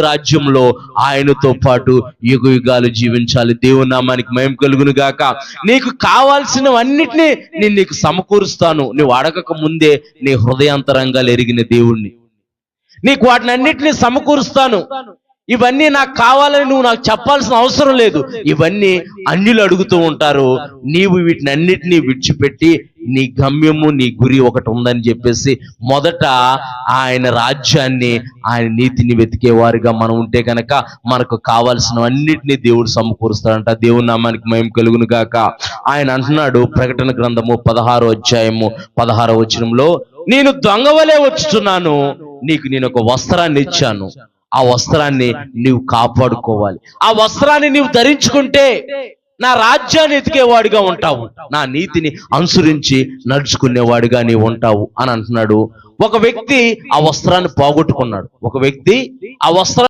రాజ్యంలో ఆయనతో పాటు యుగ యుగాలు జీవించాలి. దేవుని నామానికి మహిమ కలుగును గాక. నీకు కావాల్సినవన్నిటినీ నేను నీకు సమకూరుస్తాను. నువ్వు అడగక ముందే నీ హృదయాంతరంగాలు ఎరిగిన దేవుణ్ణి. నీకు వాటిని అన్నిటినీ సమకూరుస్తాను. ఇవన్నీ నాకు కావాలని నువ్వు నాకు చెప్పాల్సిన అవసరం లేదు. ఇవన్నీ అన్యులు అడుగుతూ ఉంటారు. నీవు వీటిని అన్నిటినీ విడిచిపెట్టి నీ గమ్యము నీ గురి ఒకటి ఉందని చెప్పేసి మొదట ఆయన రాజ్యాన్ని ఆయన నీతిని వెతికేవారుగా మనం ఉంటే కనుక మనకు కావాల్సినవన్నిటినీ దేవుడు సమకూరుస్తాడంట. దేవుని నామానికి మహిమ కలుగును గాక. ఆయన అంటున్నాడు ప్రకటన గ్రంథము 16వ అధ్యాయము 16వ వచనంలో, నేను దొంగవలే వచ్చుచున్నాను, నీకు నేను ఒక వస్త్రాన్ని ఇచ్చాను. ఆ వస్త్రాన్ని నీవు కాపాడుకోవాలి. ఆ వస్త్రాన్ని నీవు ధరించుకుంటే నా రాజ్యాన్ని ఎతికేవాడిగా ఉంటావు, నా నీతిని అనుసరించి నడుచుకునేవాడిగా నీవు ఉంటావు అని అంటున్నాడు. ఒక వ్యక్తి ఆ వస్త్రాన్ని పోగొట్టుకున్నాడు. ఒక వ్యక్తి ఆ వస్త్రాన్ని